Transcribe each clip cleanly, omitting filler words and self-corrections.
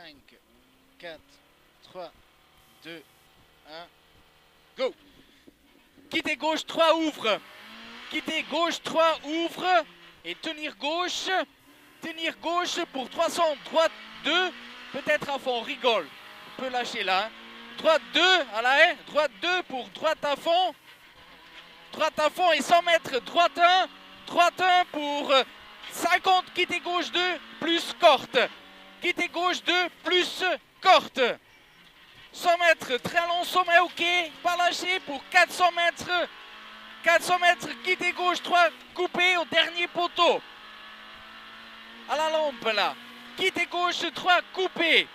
5, 4, 3, 2, 1, go. Quitter gauche 3, ouvre. Quitter gauche 3, ouvre. Et tenir gauche pour 300. Droite 2, peut-être à fond, rigole. On peut lâcher là. Droite 2, à l'arrêt. Droite 2 pour droite à fond. Droite à fond et 100 mètres. Droite 1. Droite 1 pour 50. Quitter gauche 2, plus corte. Quitter gauche 2, plus corte. 100 mètres, très long sommet, ok. Pas lâché pour 400 mètres. 400 mètres, quitter gauche 3, coupé au dernier poteau. À la lampe là. Quitter gauche 3, coupé.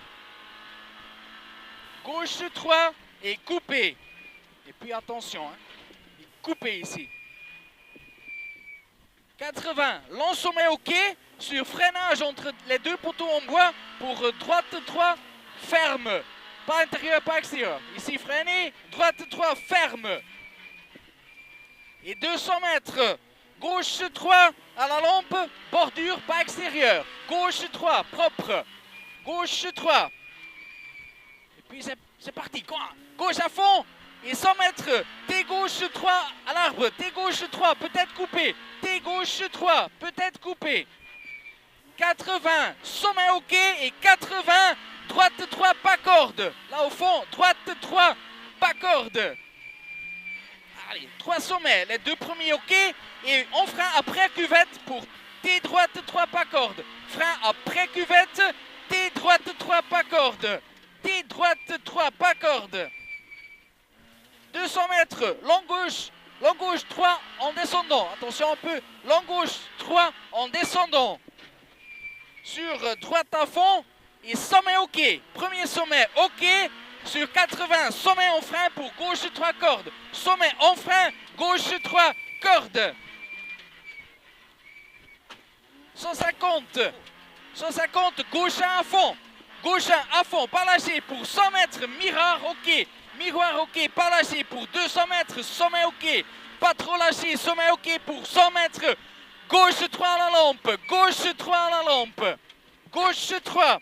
Gauche 3 et coupé. Et puis attention, hein. Coupé ici. 80, long sommet ok. Sur freinage entre les deux poteaux en bois pour droite 3, ferme. Pas intérieur, pas extérieur. Ici freiné, droite 3, ferme. Et 200 mètres. Gauche 3 à la lampe, bordure, pas extérieur. Gauche 3, propre. Gauche 3. Et puis c'est parti. Gauche à fond. Et 100 mètres. T gauche 3 à l'arbre. T gauche 3, peut-être coupé. T gauche 3, peut-être coupé. 80, sommet ok. Et 80, droite 3, pas corde. Là au fond, droite 3, pas corde. Allez, 3 sommets, les deux premiers ok. Et on frein après cuvette pour T droite 3, pas corde. Frein après cuvette, T droite 3, pas corde. T droite 3, pas corde. 200 mètres, long gauche 3 en descendant. Attention un peu, long gauche 3 en descendant. Sur droite à fond et sommet ok. Premier sommet ok. Sur 80, sommet en frein pour gauche 3 cordes. Sommet en frein, gauche 3 cordes. 150, gauche 1 à fond. Gauche 1 à fond, pas lâché pour 100 mètres, miroir ok. Miroir ok, pas lâché pour 200 mètres, sommet ok. Pas trop lâché, sommet ok pour 100 mètres. Gauche 3 à la lampe, gauche 3 à la lampe. Gauche 3.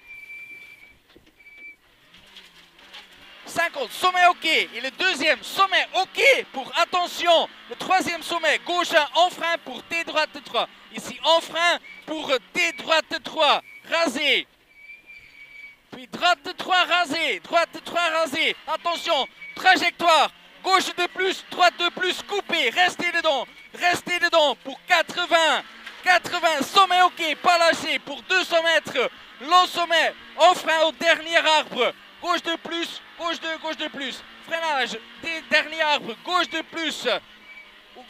50, sommet ok. Et le deuxième sommet ok pour attention. Le troisième sommet, gauche 1 en frein pour T droite 3. Ici en frein pour T droite 3. Rasé. Puis droite 3 rasé. Droite 3 rasé. Attention, trajectoire. Gauche de plus, droite de plus, coupé. Restez dedans. Restez dedans pour 80. 80, sommet ok, pas lâché pour 200 mètres. Long sommet, en frein au dernier arbre. Gauche de plus, gauche de plus. Freinage, dernier arbre, gauche de plus.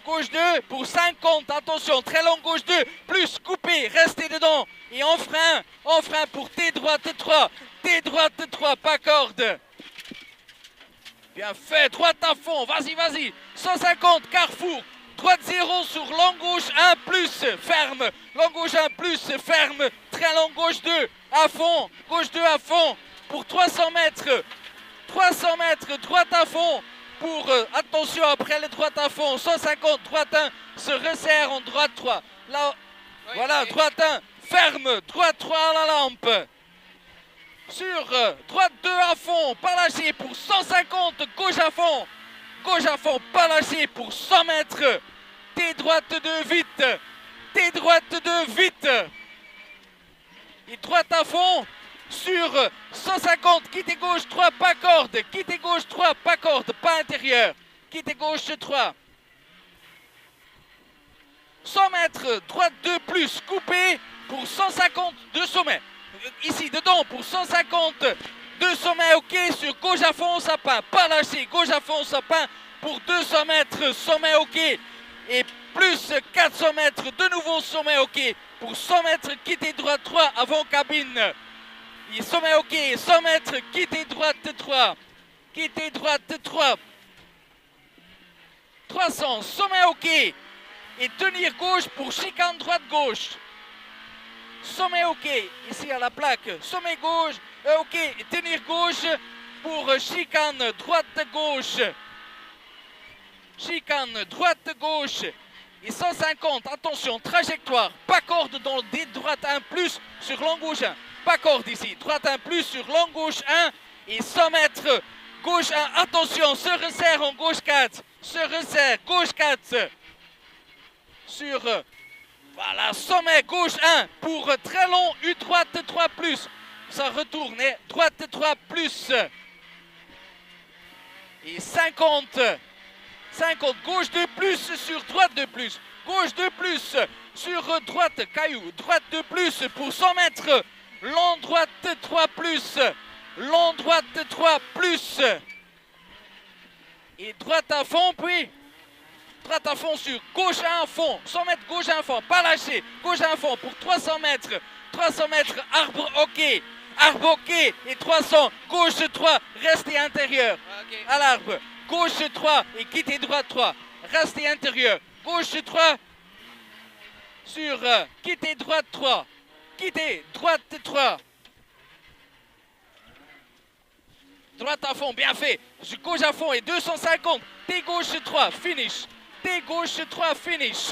Gauche 2 pour 50, attention, très long gauche 2, plus coupé, restez dedans. Et en frein pour T droite 3. T droite 3, pas corde. Bien fait, droite à fond, vas-y. 150, carrefour. Droite 0 sur long gauche 1 plus, ferme. Long gauche 1 plus, ferme. Très long gauche 2, à fond. Gauche 2 à fond pour 300 mètres. 300 mètres, droite à fond. Pour, attention, après le droite à fond, 150, droite 1 se resserre en droite 3. Là, oui, voilà, oui. Droite 1, ferme. Droite 3 à la lampe. Sur droite 2 à fond, pas lâché pour 150, gauche à fond. Gauche à fond, pas lâché pour 100 mètres. T droite 2, vite. T droite 2, vite. Et droite à fond. Sur 150, quittez gauche 3, pas corde. Quittez gauche 3, pas corde, pas intérieur. Quittez gauche 3. 100 mètres, droite 2 plus, coupé pour 150, 2 sommets. Ici, dedans, pour 150, 2 sommets, ok. Sur gauche à fond, sapin, pas lâché. Gauche à fond, sapin pour 200 mètres, sommet, ok. Et plus 400 mètres, de nouveau sommet, ok. Pour 100 mètres, quittez droite 3 avant cabine. Et sommet ok, 100 mètres, quittez droite 3. Quittez droite 3. 300, sommet ok. Et tenir gauche pour chicane droite gauche. Sommet ok, ici à la plaque. Sommet gauche, ok. Et tenir gauche pour chicane droite gauche. Chicane droite gauche. Et 150, attention, trajectoire. Pas corde dans le D droite 1 plus sur long gauche 1. pas corde ici. Droite 1 plus sur long gauche 1 et 100 mètres. Gauche 1, attention, se resserre en gauche 4. Se resserre, gauche 4. Sur, voilà, sommet gauche 1 pour très long, U droite 3 plus. Ça retourne, et droite 3 plus. Et 50. 50, gauche 2 plus sur droite 2 plus. Gauche 2 plus sur droite, caillou. Droite 2 plus pour 100 mètres. Long droite 3 plus. Long droite 3 plus. Et droite à fond, puis droite à fond sur gauche à fond. 100 mètres, gauche à fond, pas lâcher. Gauche à fond pour 300 mètres. 300 mètres, arbre ok. Arbre ok et 300. Gauche 3, restez intérieur. Okay. À l'arbre. Gauche 3 et quittez droite 3. Restez intérieur. Gauche 3 sur quittez droite 3. Quittez droite 3. Droite à fond, bien fait. Gauche à fond et 250. T gauche 3, finish. T gauche 3, finish.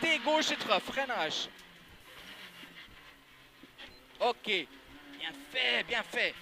T gauche 3, freinage. Ok. Bien fait, bien fait.